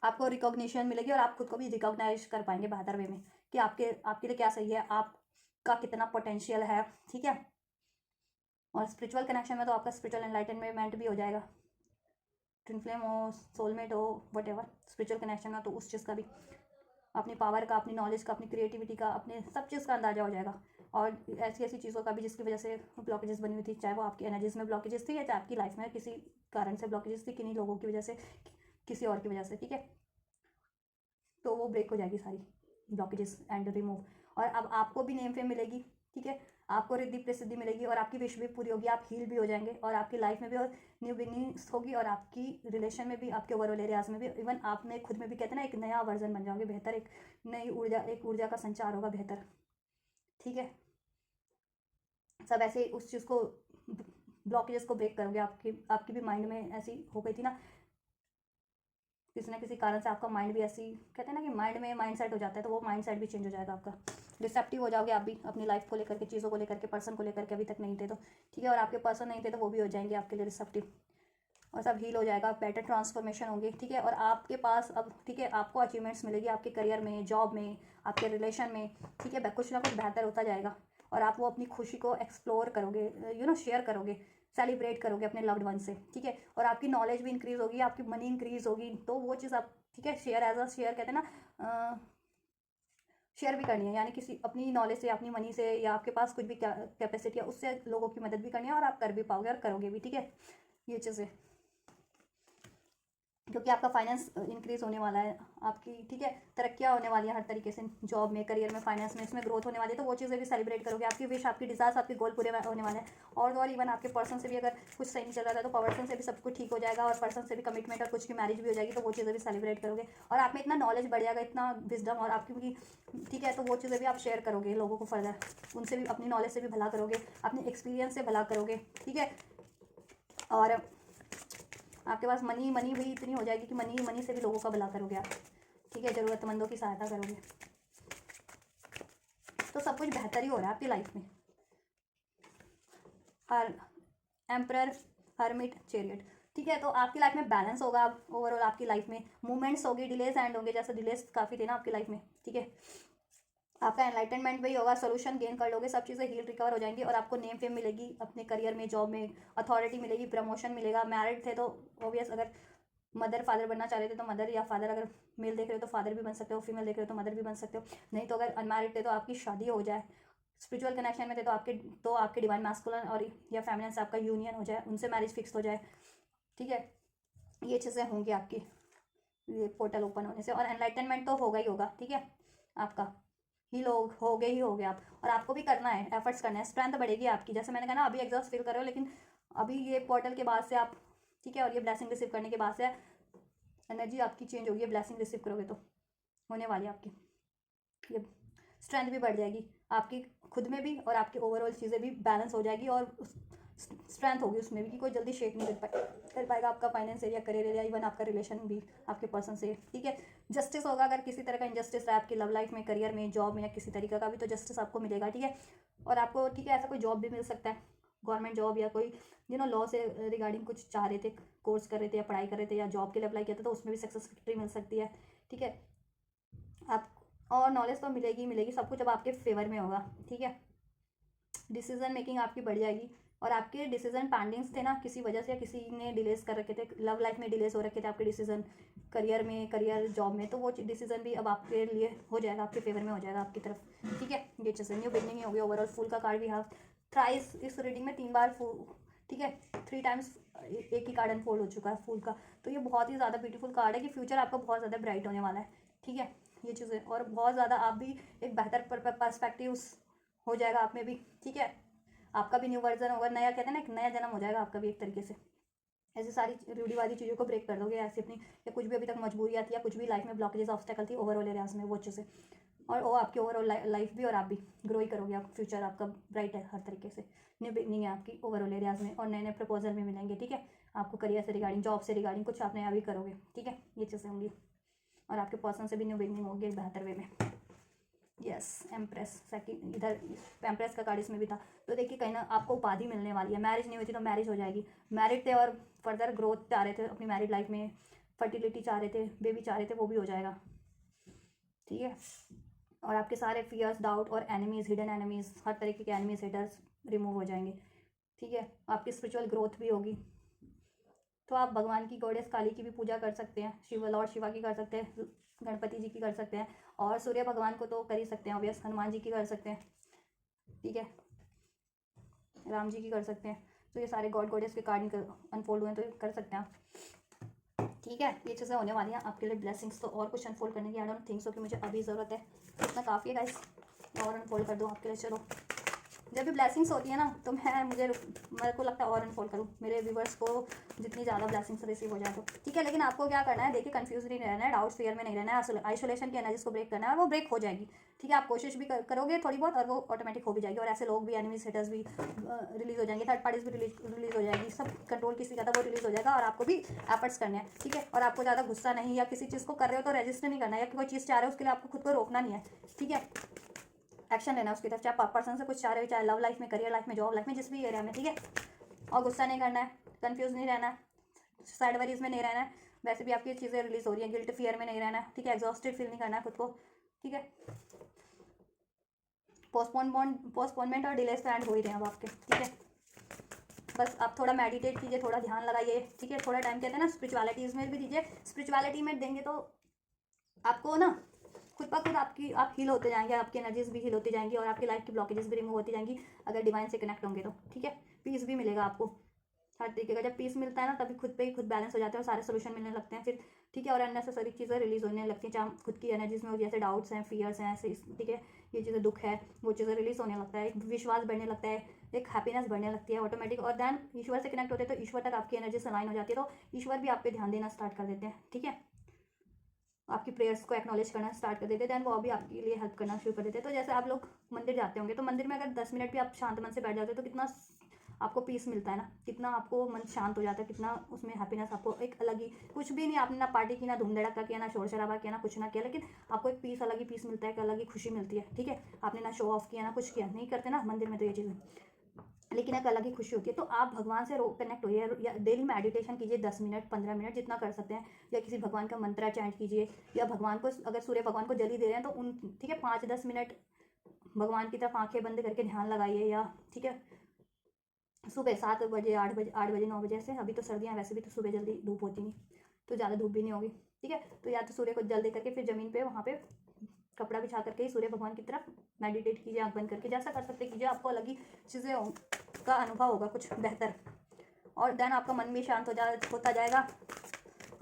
आपको रिकॉग्निशन मिलेगी, और आप खुद को भी रिकॉग्नाइज कर पाएंगे बेहतर वे में, कि आपके लिए क्या सही है, आपका कितना पोटेंशियल है, ठीक है। और स्पिरिचुअल कनेक्शन में तो आपका स्पिरिचुअल एनलाइटनमेंट भी हो जाएगा, ट्विन फ्लेम हो, सोलमेट हो, वट एवर, स्पिरिचुअल कनेक्शन में तो उस चीज़ का भी, अपनी पावर का, अपनी नॉलेज का, अपनी क्रिएटिविटी का, अपने सब चीज़ का अंदाजा हो जाएगा। और ऐसी ऐसी चीज़ों का भी जिसकी वजह से ब्लॉकेजेस बनी हुई थी, चाहे वो आपकी एनर्जीज में ब्लॉकेजेस थी, या चाहे आपकी लाइफ में किसी कारण से ब्लॉकेजेस थी, किन्हीं लोगों की वजह से, किसी और की वजह से, ठीक है, तो वो ब्रेक हो जाएगी सारी ब्लॉकेजेस एंड रिमूव। और अब आपको भी नेम फेम मिलेगी, ठीक है, आपको रिद्धि प्रसिद्धि मिलेगी, और आपकी विश भी पूरी होगी, आप हील भी हो जाएंगे, और आपकी लाइफ में भी और न्यू बिगनिंग्स होगी, और आपकी रिलेशन में भी, आपके ओवरऑल एरियाज में भी, इवन आप में खुद में भी, कहते हैं ना, एक नया वर्जन बन जाओगे, बेहतर, एक नई ऊर्जा, एक ऊर्जा का संचार होगा बेहतर, ठीक है। सब ऐसे उस चीज़ को, ब्लॉकेजेस को ब्रेक करोगे। आपकी आपकी भी माइंड में ऐसी हो गई थी ना, किसी ना किसी कारण से आपका माइंड भी ऐसी, कहते हैं ना कि माइंड में माइंड सेट हो जाता है, तो वो माइंड सेट भी चेंज हो जाएगा आपका। रिसेप्टिव हो जाओगे आप भी अपनी लाइफ को लेकर के, चीज़ों को लेकर के, पर्सन को लेकर के। अभी तक नहीं थे तो ठीक है, और आपके पर्सन नहीं थे तो वो भी हो जाएंगे आपके लिए रिसेप्टिव, और सब हील हो जाएगा, बेटर ट्रांसफॉर्मेशन होंगे। ठीक है, और आपके पास अब ठीक है आपको अचीवमेंट्स मिलेगी आपके करियर में, जॉब में, आपके रिलेशन में। ठीक है, कुछ ना कुछ बेहतर होता जाएगा, और आप वो अपनी खुशी को एक्सप्लोर करोगे, शेयर करोगे, सेलिब्रेट करोगे अपने लव्ड वन से। ठीक है, और आपकी नॉलेज भी इंक्रीज होगी, आपकी मनी इंक्रीज होगी, तो वो चीज़ आप ठीक है शेयर एज अ शेयर कहते हैं ना, शेयर भी करनी है, यानी किसी अपनी नॉलेज से, अपनी मनी से, या आपके पास कुछ भी कैपेसिटी है उससे लोगों की मदद भी करनी है, और आप कर भी पाओगे और करोगे भी। ठीक है, ये चीज़ें, क्योंकि आपका फाइनेंस इंक्रीज होने वाला है आपकी। ठीक है, तरक्कियाँ होने वाली है हर तरीके से, जॉब में, करियर में, फाइनेंस में, इसमें ग्रोथ होने वाली है, तो वो चीज़ें भी सेलिब्रेट करोगे। आपकी विश, आपकी डिज़ायर्स, आपके गोल पूरे होने वाले हैं। और इवन आपके पर्सन से भी अगर कुछ सही नहीं चल रहा था तो पर्सन से भी सब कुछ ठीक हो जाएगा, और पर्सन से भी कमिटमेंट और कुछ की मैरिज भी हो जाएगी, तो वो चीज़ें भी सेलिब्रेट करोगे। और आप में इतना नॉलेज बढ़ जाएगा, इतना विजडम, और आपकी ठीक है, तो वो चीज़ें भी आप शेयर करोगे लोगों को फर्दर, उनसे भी अपनी नॉलेज से भी भला करोगे, अपने एक्सपीरियंस से भला करोगे। ठीक है, और आपके पास मनी भी इतनी हो जाएगी कि मनी से भी लोगों का भला करोगे आप। ठीक है, ज़रूरतमंदों की सहायता करोगे, तो सब कुछ बेहतर ही हो रहा है आपकी लाइफ में। हर एम्परर, हर्मिट, चैरियट। ठीक है, तो आपकी लाइफ में बैलेंस होगा, ओवरऑल आपकी लाइफ में मूवमेंट्स होगी, डिलेज एंड होंगे, जैसे डिलेज काफ़ी थे ना आपकी लाइफ में। ठीक है, आपका एनलाइटनमेंट भी होगा, सोल्यूशन गेन कर लोगे, सब चीज़ें हील रिकवर हो जाएंगी, और आपको नेम फेम मिलेगी अपने करियर में, जॉब में, अथॉरिटी मिलेगी, प्रमोशन मिलेगा। मैरिड थे तो ऑब्वियस, अगर मदर फादर बनना चाह रहे थे तो मदर या फादर, अगर मेल देख रहे हो तो फादर भी बन सकते हो, फीमेल देख रहे हो तो मदर भी बन सकते हो। नहीं तो अगर अनमैरिड थे तो आपकी शादी हो जाए, स्पिरिचुअल कनेक्शन में थे तो आपके डिवाइन मैस्कुलिन और या फेमिनिन से आपका यूनियन हो जाए, उनसे मैरिज फिक्स हो जाए। ठीक है, ये चीज़ें होंगी आपकी ये पोर्टल ओपन होने से, और एनलाइटनमेंट तो होगा ही होगा। ठीक है, आपका ही लोग हो गए आप, और आपको भी करना है, एफर्ट्स करना है, स्ट्रेंथ बढ़ेगी आपकी। जैसे मैंने कहा ना, अभी एग्जॉस्ट फील कर रहे हो, लेकिन अभी ये पोर्टल के बाद से आप ठीक है, और ये ब्लेसिंग रिसीव करने के बाद से एनर्जी आपकी चेंज होगी, ब्लेसिंग रिसीव करोगे तो होने वाली है आपकी, ये स्ट्रेंथ भी बढ़ जाएगी आपकी खुद में भी, और आपकी ओवरऑल चीज़ें भी बैलेंस हो जाएगी, और स्ट्रेंथ होगी उसमें भी कि कोई जल्दी शेक नहीं कर पाएगा आपका finance area, career area, even आपका रिलेशन भी आपके पर्सन से। ठीक है, जस्टिस होगा, अगर किसी तरह का इंजस्टिस रहा आपकी लव लाइफ में, करियर में, जॉब में, या किसी तरीके का भी, तो जस्टिस आपको मिलेगा। ठीक है, और आपको ठीक है ऐसा कोई जॉब भी मिल सकता है, गवर्नमेंट जॉब, या कोई लॉ से रिगार्डिंग कुछ चाह रहे थे, कोर्स कर रहे थे या पढ़ाई कर रहे थे या जॉब के लिए अप्लाई किया था, तो उसमें भी सक्सेस फैक्ट्री मिल सकती है। ठीक है, आप और नॉलेज तो मिलेगी, सब कुछ अब आपके फेवर में होगा। ठीक है, डिसीजन मेकिंग आपकी बढ़ जाएगी, और आपके डिसीजन पेंडिंग्स थे ना किसी वजह से, या किसी ने डिलेज कर रखे थे, लव लाइफ में डिलेज हो रखे थे आपके डिसीजन, करियर जॉब में, तो वो डिसीजन भी अब आपके लिए हो जाएगा, आपके फेवर में हो जाएगा आपकी तरफ। ठीक है, ये चीज़ें न्यू बिगनिंग ही होगी। ओवरऑल फूल का कार्ड भी हैव थ्राइस इस रीडिंग में 3 बार फूल, ठीक है 3 टाइम्स एक ही कार्ड अनफोल्ड हो चुका है फूल का, तो ये बहुत ही ज़्यादा ब्यूटीफुल कार्ड है कि फ्यूचर आपका बहुत ज़्यादा ब्राइट होने वाला है। ठीक है, ये चीज़ें, और बहुत ज़्यादा आप भी एक बेहतर पर्सपेक्टिव हो जाएगा आप में भी। ठीक है, आपका भी न्यू वर्जन होगा, नया कहते हैं ना, एक नया जन्म हो जाएगा आपका भी एक तरीके से। ऐसी सारी रूढ़िवादी चीज़ों को ब्रेक कर दोगे, ऐसे अपनी, या कुछ भी अभी तक मजबूरियाँ थी, या कुछ भी लाइफ में ब्लॉकेजेस ऑब्स्टेकल थी ओवरऑल एरियाज में, वो अच्छे से, और वो आपकी ओवरऑल लाइफ भी, और आप भी ग्रो ही करोगे, आप फ्यूचर आपका ब्राइट है हर तरीके से, न्यू बिगनिंग है आपकी ओवरऑल एरियाज में, और नए नए प्रपोजल भी मिलेंगे। ठीक है, आपको करियर से रिगार्डिंग, जॉब से रिगार्डिंग कुछ आप नया भी करोगे। ठीक है, ये चीज़ें होंगी, और आपके पर्सन से भी न्यू बिगनिंग होगी एक बेहतर वे में। यस, एम्प्रेस सेकंड, इधर एम्प्रेस का कार्ड इसमें भी था, तो देखिए कहीं ना आपको उपाधि मिलने वाली है। मैरिज नहीं हुई थी तो मैरिज हो जाएगी, मैरिड थे और फर्दर ग्रोथ चाह रहे थे अपनी मैरिड लाइफ में, फर्टिलिटी चाह रहे थे, बेबी चाह रहे थे, वो भी हो जाएगा। ठीक है, और आपके सारे फियर्स, डाउट और एनिमीज़, हिडन एनिमीज़, हर तरीके के एनिमीज, हेटर्स रिमूव हो जाएंगे। ठीक है, आपकी स्पिरिचुअल ग्रोथ भी होगी, तो आप भगवान की गॉडेस काली की भी पूजा कर सकते हैं, शिव लॉर्ड शिवा की कर सकते हैं, गणपति जी की कर सकते हैं, और सूर्य भगवान को तो कर ही सकते हैं ऑब्वियस, हनुमान जी की कर सकते हैं। ठीक है, राम जी की कर सकते हैं, तो ये सारे गॉड गॉडेस के कार्ड अनफोल्ड हुए तो कर सकते हैं आप। ठीक है, ये चीज़ें होने वाली हैं आपके लिए ब्लेसिंग्स, तो और कुछ अनफोल्ड करने की आई डोंट थिंक सो कि मुझे अभी ज़रूरत है, इतना काफ़ी है गाइस, और अनफोल्ड कर दूँ आपके लिए। चलो, जब भी ब्लेसिंग्स होती है ना तो मेरे को लगता है और अनफोल्ड करूँ, मेरे व्यूवर्स को जितनी ज़्यादा ब्लेसिंग्स रिसीव हो जाए तो। ठीक है, लेकिन आपको क्या करना है, देखिए कंफ्यूज नहीं रहना है, डाउट्स फियर में नहीं रहना है, आइसोलेशन की एनर्जीज को ब्रेक करना है, और वो ब्रेक हो जाएगी। ठीक है, आप कोशिश भी करोगे थोड़ी बहुत, और वो ऑटोमेटिक हो भी जाएगी, और ऐसे लोग भी, एनिमीज, हेटर्स भी रिलीज हो जाएंगे, थर्ड पार्टीज भी रिलीज हो जाएगी, सब कंट्रोल किसी का था वो रिलीज हो जाएगा, और आपको भी एफर्ट्स करने हैं, ठीक है। और आपको ज़्यादा गुस्सा नहीं, या किसी चीज़ को कर रहे हो तो रजिस्टर नहीं करना है, या कोई चीज़ चाह रहे हो उसके लिए आपको खुद को रोकना नहीं है, ठीक है। एक्शन लेना है उसकी तरफ, चाहे पर्सन से कुछ चाह रहे हो, चाहे लव लाइफ में, करियर लाइफ में, जॉब लाइफ में, जिस भी एरिया में, ठीक है। और गुस्सा नहीं करना है, कंफ्यूज नहीं रहना है, साइड वरीज में नहीं रहना है, वैसे भी आपकी चीज़ें रिलीज हो रही है, गिल्ट फियर में नहीं रहना है, ठीक है। एग्जॉस्टेड फील नहीं करना है खुद को, ठीक है। पोस्टपोनमेंट और डिलेस एंड हो ही रहे हैं अब आपके, ठीक है। बस आप थोड़ा मेडिटेट कीजिए, थोड़ा ध्यान लगाइए, ठीक है। थोड़ा टाइम कहते हैं ना स्पिरिचुअलिटीज़ में भी दीजिए, स्पिरिचुअलिटी में देंगे तो आपको ना खुद ब खुद आप हील होते जाएंगे, आपकी एनर्जीज भी हील होती जाएंगी, और आपकी लाइफ की ब्लॉकेजेस भी रिमूव होती जाएंगी अगर डिवाइन से कनेक्ट होंगे तो, ठीक है। पीस भी मिलेगा आपको हर तरीके का, जब पीस मिलता है ना तभी खुद पे ही खुद बैलेंस हो जाते हैं और सारे सोल्यूशन मिलने लगते हैं फिर, ठीक है। और अननेसेसरी चीज़ें रिलीज होने लगती हैं, चाहे खुद की एनर्जीज में हो, जैसे डाउट्स हैं, फियर्स हैं, ऐसे, ठीक है। ये चीज़ें दुख है, वो चीज़ें रिलीज होने लगता है, एक विश्वास बढ़ने लगता है, एक हैप्पीनेस बढ़ने लगती है ऑटोमेटिक। और देन ईश्वर से कनेक्ट होते हैं तो ईश्वर तक आपकी एनर्जी अलाइन हो जाती है, तो ईश्वर भी आप पे ध्यान देना स्टार्ट कर देते हैं, ठीक है। आपकी प्रेयर्स को एक्नॉलेज करना स्टार्ट कर देते हैं, दैन वो भी आपके लिए हेल्प करना शुरू कर देते हैं। तो जैसे आप लोग मंदिर जाते होंगे तो मंदिर में अगर 10 मिनट भी आप शांत मन से बैठ जाते हो तो कितना आपको पीस मिलता है ना, कितना आपको मन शांत हो जाता है, कितना उसमें हैप्पीनेस आपको एक अलग ही, कुछ भी नहीं आपने ना पार्टी की, ना धूम धड़का किया, ना शोर शराबा किया, ना कुछ ना किया, लेकिन आपको एक पीस अलग ही पीस मिलता है, एक अलग ही खुशी मिलती है, ठीक है। आपने ना शो ऑफ किया, ना कुछ किया, नहीं करते ना मंदिर में तो ये चीज़ें, लेकिन एक अलग ही खुशी होती है। तो आप भगवान से कनेक्ट होइए, या डेली मेडिटेशन कीजिए 10 मिनट 15 मिनट जितना कर सकते हैं, या किसी भगवान का मंत्र चैंट कीजिए, या भगवान को अगर सूर्य भगवान को जली दे रहे हैं तो उन, ठीक है, 5-10 मिनट भगवान की तरफ आंखें बंद करके ध्यान लगाइए, या ठीक है सुबह 7 बजे 8 बजे 9 बजे से, अभी तो सर्दियाँ वैसे भी तो सुबह जल्दी धूप होती नहीं, तो ज़्यादा धूप भी नहीं होगी, ठीक है। तो या तो सूर्य को जल दे करके फिर ज़मीन पे वहाँ पे कपड़ा बिछा करके ही सूर्य भगवान की तरफ मेडिटेट कीजिए, आँख बंद करके, जैसा कर सकते कीजिए, आपको अलग ही चीज़ें का अनुभव होगा कुछ बेहतर, और देन आपका मन भी शांत होता जाएगा,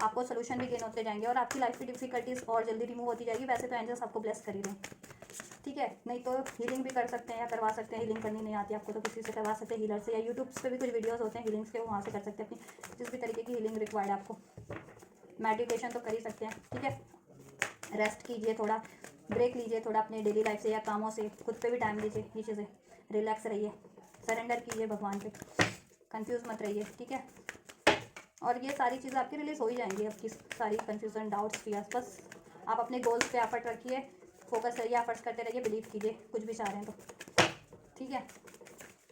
आपको सोल्यूशन भी गेन होते जाएंगे, और आपकी लाइफ की डिफिकल्टीज और जल्दी रिमूव होती जाएगी। वैसे तो एंजल्स आपको ब्लेस कर ही रहे हैं, ठीक है। नहीं तो हीलिंग भी कर सकते हैं या करवा सकते हैं, हीलिंग करनी नहीं आती आपको तो किसी से करवा सकते हैं, हीलर से, या यूट्यूब पे भी कुछ वीडियोस होते हैं हीलिंग्स के, वहाँ से कर सकते हैं अपनी जिस भी तरीके की हीलिंग रिक्वायर्ड है आपको। मेडिटेशन तो कर ही सकते हैं, ठीक है। रेस्ट कीजिए, थोड़ा ब्रेक लीजिए थोड़ा अपने डेली लाइफ से या कामों से, खुद पे भी टाइम दीजिए, ये चीज़ें, रिलैक्स रहिए, सरेंडर कीजिए भगवान पे, कंफ्यूज मत रहिए, ठीक है। और ये सारी चीज़ें आपकी रिलीज हो ही जाएंगी, आपकी सारी कंफ्यूजन, डाउट्स, फियर्स, बस आप अपने गोल्स पे एफर्ट रखिए, फोकस करिए, एफर्ट्स करते रहिए, बिलीव कीजिए कुछ भी चाह रहे हैं तो, ठीक है।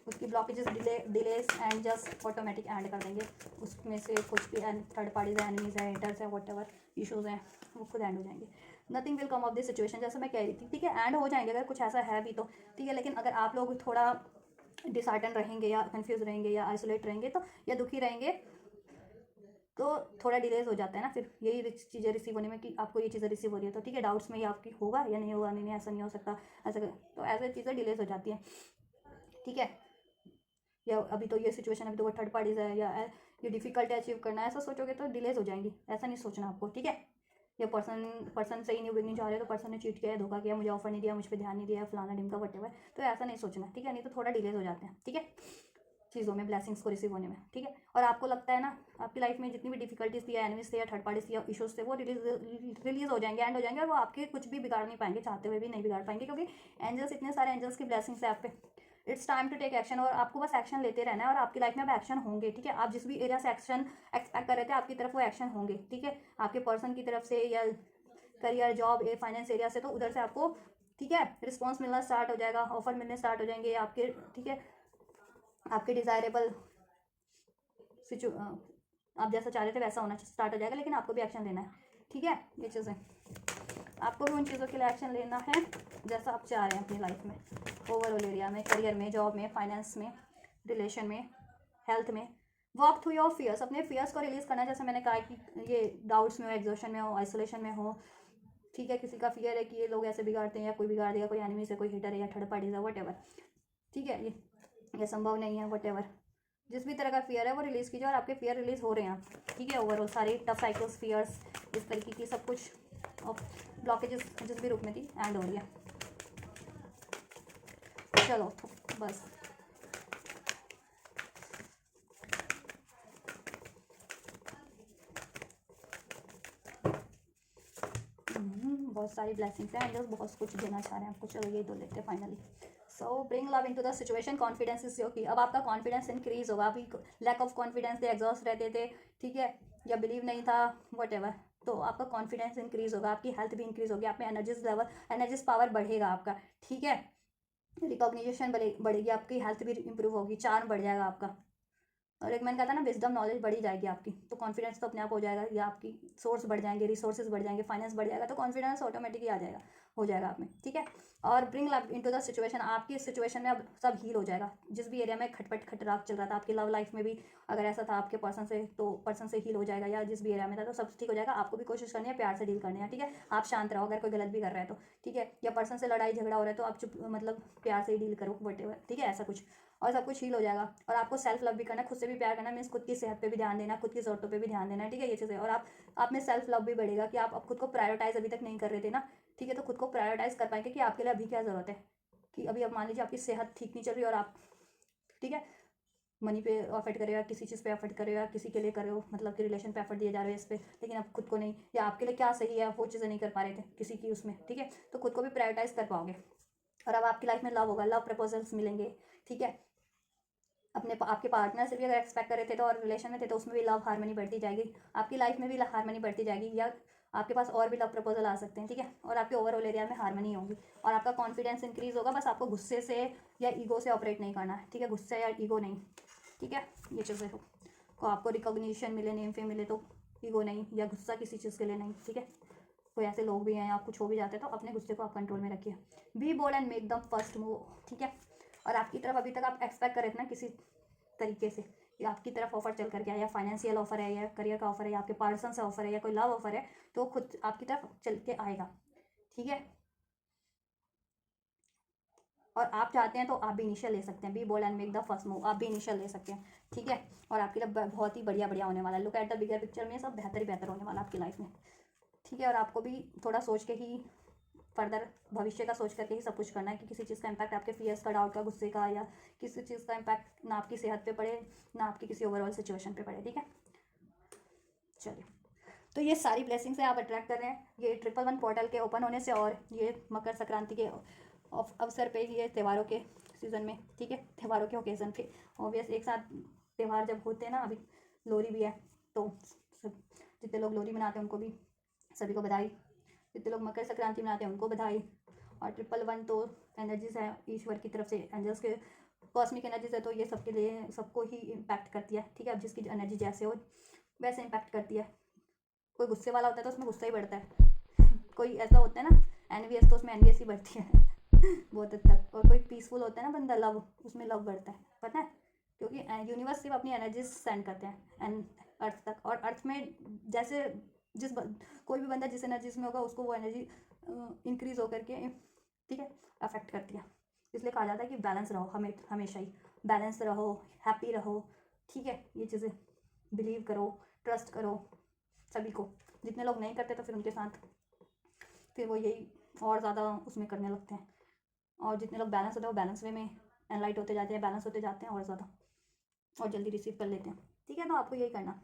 उसकी blockages delays and just automatic and कर देंगे, उसमें से कुछ भी थर्ड पार्टीज है, एनिमीज है, हेटर्स है, वट एवर इशूज़ हैं, वो खुद एंड हो जाएंगे। Nothing will come of this situation, जैसे मैं कह रही थी, ठीक है। एंड हो जाएंगे अगर कुछ ऐसा है भी तो, ठीक है। लेकिन अगर आप लोग थोड़ा डिसहार्टन रहेंगे, या कन्फ्यूज रहेंगे, या आइसोलेट रहेंगे तो, या दुखी रहेंगे तो थोड़ा डिलेज हो जाता है ना फिर यही चीज़ें रिसीव होने में, कि आपको ये चीज़ें रिसीव हो रही है तो, ठीक है। डाउट्स में ये आपकी होगा या नहीं होगा, नहीं ऐसा नहीं हो सकता, ऐसा तो ऐसे चीज़ें डिलेज हो जाती हैं, ठीक है। या अभी तो ये सिचुएशन, अभी तो वो थर्ड पार्टीज है, या ये डिफिकल्ट है अचीव करना है, ऐसा सोचोगे तो डिलेज हो जाएंगी, ऐसा नहीं सोचना आपको, ठीक है। या पर्सन सही नहीं बिकनी चाह रहे तो पर्सन ने चीट किया है, धोखा किया, मुझे ऑफर नहीं दिया, मुझ पर ध्यान नहीं दिया, फलाना ढिमका वटेवर, तो ऐसा नहीं सोचना, ठीक है। नहीं तो थोड़ा डिलेज हो जाते हैं, ठीक है, चीज़ों में, ब्लेसिंग्स को रिसीव होने में, ठीक है। और आपको लगता है ना आपकी लाइफ में जितनी भी डिफिकल्टीज थी, या एनिमीज थे, या थर्ड पार्टीज थी, या इशूज थे, वो रिलीज हो जाएंगे, एंड हो जाएंगे, और वो आपके कुछ भी बिगाड़ नहीं पाएंगे, चाहते हुए भी नहीं बिगाड़ पाएंगे, क्योंकि एंजल्स, इतने सारे एंजल्स की ब्लेसिंग्स है आप पे। It's time to take action, और आपको बस एक्शन लेते रहना है, और आपकी लाइफ में अब एक्शन होंगे, ठीक है। आप जिस भी एरिया से एक्शन एक्सपेक्ट कर रहे थे आपकी तरफ वो एक्शन होंगे, ठीक है। आपके पर्सन की तरफ से, या करियर, जॉब, फाइनेंस एरिया से, तो उधर से आपको, ठीक है, रिस्पॉन्स मिलना स्टार्ट हो जाएगा, ऑफर मिलने स्टार्ट हो जाएंगे आपके, ठीक है। आपके डिज़ायरेबल आप जैसा चाह रहे थे वैसा होना स्टार्ट हो जाएगा, लेकिन आपको भी एक्शन लेना है, ठीक है। ये चीज़ें आपको भी उन चीज़ों के लिए एक्शन लेना है जैसा आप चाह रहे हैं अपनी लाइफ में, ओवरऑल एरिया में, करियर में, जॉब में, फाइनेंस में, रिलेशन में, हेल्थ में। वॉक थ्रू योर फियर्स, अपने फियर्स को रिलीज करना, जैसे मैंने कहा कि ये डाउट्स में हो, एग्जॉशन में हो, आइसोलेशन में हो, ठीक है। किसी का फियर है कि ये लोग ऐसे बिगाड़ते हैं, या कोई बिगाड़ देगा, कोई एनिमी से, कोई हिटर है, या थर्ड पार्टीज है, वट एवर, ठीक है। ये संभव नहीं है, वट एवर, जिस भी तरह का फियर है वो रिलीज़ कीजिए, और आपके फियर रिलीज़ हो रहे हैं, ठीक है। ओवरऑल सारी टफ साइकिल्स, फियर्स, इस तरीके की सब कुछ और ब्लॉकेजेस जिस भी रूप में थी एंड हो रही है। चलो बस बहुत सारी ब्लेसिंग्स हैं, एंजल्स बहुत कुछ देना चाह रहे हैं आपको। चलो ये दो लेते हैं finally. So bring love into the situation, confidence is your की। अब आपका कॉन्फिडेंस इंक्रीज होगा। अभी लैक ऑफ कॉन्फिडेंस थे, एग्जॉस्ट रहते थे, ठीक है, या बिलीव नहीं था, वट एवर, तो आपका कॉन्फिडेंस इंक्रीज होगा, आपकी हेल्थ भी इंक्रीज होगी, आप में एनर्जीज लेवल, एनर्जीज पावर बढ़ेगा आपका, ठीक है, रिकॉग्निशन बढ़ेगी, आपकी हेल्थ भी इंप्रूव होगी, चार्म बढ़ जाएगा आपका, और एक मैंने कहा था ना विजडम नॉलेज बढ़ी जाएगी आपकी, तो कॉन्फिडेंस तो अपने आप हो जाएगा, या आपकी सोर्स बढ़ जाएंगे, रिसोर्सेज बढ़ जाएंगे, फाइनेंस बढ़ जाएगा, तो कॉन्फिडेंस ऑटोमेटिकली आ जाएगा, हो जाएगा आप में, ठीक है। और bring love into the situation, आपकी सिचुएशन में अब सब हील हो जाएगा। जिस भी एरिया में खटपट खटराक चल रहा था आपकी लव लाइफ में भी, अगर ऐसा था आपके पर्सन से, तो पर्सन से हील हो जाएगा, या जिस भी एरिया में था तो सब ठीक हो जाएगा। आपको भी कोशिश करनी है प्यार से डील करनी है, ठीक है। आप शांत रहो अगर कोई गलत भी कर रहा है तो, ठीक है, या पर्सन से लड़ाई झगड़ा हो रहा है तो आप चुप, मतलब प्यार से ही डील करो, वट एवर, ठीक है, ऐसा कुछ, और सब कुछ हील हो जाएगा। और आपको सेल्फ लव भी करना है, खुद से भी प्यार करना, मीन्स खुद की सेहत पे भी ध्यान देना, खुद की ज़रूरतों पे भी ध्यान देना, ठीक है, ये चीज़ें। और आप में सेल्फ लव भी बढ़ेगा कि आप खुद को प्रायोरिटाइज अभी तक नहीं कर रहे थे ना, ठीक है, तो खुद को प्रायोरिटाइज कर पाएंगे कि आपके लिए अभी क्या ज़रूरत है, कि अभी अब मान लीजिए आपकी सेहत ठीक नहीं चल रही और आप, ठीक है, मनी पे एफर्ट करे, या किसी चीज़ पे एफर्ट करे, या किसी के लिए करे हो, मतलब कि रिलेशन पे एफर्ट दिए जा रहे हैं इस पर, लेकिन अब खुद को नहीं, या आपके लिए क्या सही है वो चीज़ें नहीं कर पा रहे थे किसी की उसमें, ठीक है, तो खुद को भी प्रायोरिटाइज कर पाओगे। और अब आपकी लाइफ में लव होगा, लव प्रपोजल्स मिलेंगे, ठीक है, अपने आपके पार्टनर से भी अगर एक्सपेक्ट कर रहे थे तो, और रिलेशन में थे तो उसमें भी लव हारमनी बढ़ती जाएगी, आपकी लाइफ में भी हारमनी बढ़ती जाएगी, या आपके पास और भी लव प्रपोजल आ सकते हैं, ठीक है, और आपके ओवरऑल एरिया में हारमनी होगी, और आपका कॉन्फिडेंस इंक्रीज होगा। बस आपको गुस्से से या ईगो से ऑपरेट नहीं करना है, ठीक है, गुस्से या ईगो नहीं, ठीक है, ये चीज़ें को आपको रिकॉग्निशन मिले, नेम फेम मिले तो ईगो नहीं, या गुस्सा किसी चीज़ के लिए नहीं, ठीक है। कोई ऐसे लोग भी हैं, आप कुछ हो भी जाते हैं तो अपने गुस्से को आप कंट्रोल में रखिए। Be bold and make the first move, ठीक है। और आपकी तरफ अभी तक आप एक्सपेक्ट कर रहे थे ना किसी तरीके से, या आपकी तरफ ऑफर चल करके आया, या फाइनेंशियल ऑफर है, या करियर का ऑफर है, या आपके पर्सन से ऑफर है, या कोई लव ऑफर है, तो खुद आपकी तरफ चल के आएगा, ठीक है। और आप चाहते हैं तो आप भी इनिशियल ले सकते हैं, be bold and make the first move, आप भी इनिशियल ले सकते हैं, ठीक है। और आपकी लिए बहुत ही बढ़िया बढ़िया होने वाला है। Look at the bigger picture में सब बेहतर ही बेहतर होने वाला है आपकी लाइफ में, ठीक है। और आपको भी थोड़ा सोच के ही, फर्दर भविष्य का सोच करके ही सब कुछ करना है, कि किसी चीज़ का इम्पैक्ट आपके फियर्स का, डाउट का, गुस्से का, या किसी चीज़ का इम्पैक्ट ना आपकी सेहत पे पड़े, ना आपकी किसी ओवरऑल सिचुएशन पे पड़े, ठीक है। चलिए, तो ये सारी ब्लेसिंग्स से आप अट्रैक्ट कर रहे हैं, ये 111 पोर्टल के ओपन होने से, और ये मकर संक्रांति के अवसर पे, ये त्योहारों के सीज़न में, ठीक है, त्योहारों के ओकेज़न पे, ऑब्वियस एक साथ त्यौहार जब होते हैं ना, अभी लोहड़ी भी है, तो सब जितने लोग लोहड़ी मनाते हैं उनको भी सभी को बधाई, जितने लोग मकर संक्रांति मनाते हैं उनको बधाई। और 111 तो एनर्जीज है ईश्वर की तरफ से, एंजल्स के कॉस्मिक एनर्जीज है, तो ये सबके लिए, सबको ही इम्पैक्ट करती है, ठीक है। अब जिसकी एनर्जी जैसे हो वैसे इम्पैक्ट करती है। कोई गुस्से वाला होता है तो उसमें गुस्सा ही बढ़ता है, कोई ऐसा होता है ना एनवियस, तो उसमें एनवियस ही बढ़ती है बहुत हद तक। और कोई पीसफुल होता है ना बंदा, लव, उसमें लव बढ़ता है, पता है, क्योंकि यूनिवर्स सिर्फ अपनी एनर्जीज सेंड करते हैं एंड अर्थ तक, और अर्थ में जैसे कोई भी बंदा जिस एनर्जीज में होगा उसको वो एनर्जी इंक्रीज होकर के, ठीक है, अफेक्ट करती है। इसलिए कहा जाता है कि बैलेंस रहो, हमेशा ही बैलेंस रहो, हैप्पी रहो, ठीक है। ये चीज़ें बिलीव करो, ट्रस्ट करो सभी को। जितने लोग नहीं करते तो फिर उनके साथ फिर वो यही और ज़्यादा उसमें करने लगते हैं, और जितने लोग बैलेंस होते हैं वो बैलेंस वे में एनलाइट होते जाते हैं, बैलेंस होते जाते हैं और ज़्यादा, और जल्दी रिसीव कर लेते हैं, ठीक है। तो आपको यही करना।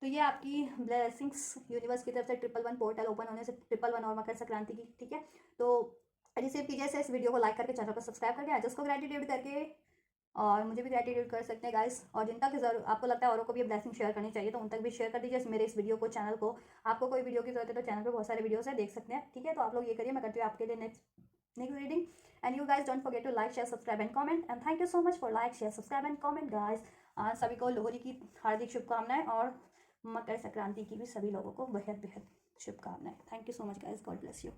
तो ये आपकी ब्लेसिंग्स यूनिवर्स की तरफ से 111 पोर्टल ओपन होने से, 111 और मकर संक्रांति की, ठीक है। तो रिसीव कीजिए से इस वीडियो को लाइक करके, चैनल को सब्सक्राइब करके, एजस्ट को ग्रेटिट्यूड करके, और मुझे भी ग्रेटिट्यूड कर सकते हैं गाइस। और जिन तक जरूर आपको लगता है औरों को भी ब्लेसिंग शेयर करनी चाहिए तो उन तक भी शेयर कर दीजिए मेरे इस वीडियो को, चैनल को। आपको कोई वीडियो की जरूरत है तो चैनल पे बहुत सारे वीडियोस है, देख सकते हैं, ठीक है। तो आप लोग ये करिए, मैं करती हूँ आपके लिए next reading. And you guys don't forget to like, share, subscribe and comment, and thank you so much for like, share, subscribe and comment guys. सभी को लोहड़ी की हार्दिक शुभकामनाएं, और मकर संक्रांति की भी सभी लोगों को बेहद बेहद शुभकामनाएं। Thank you so much guys, God bless you.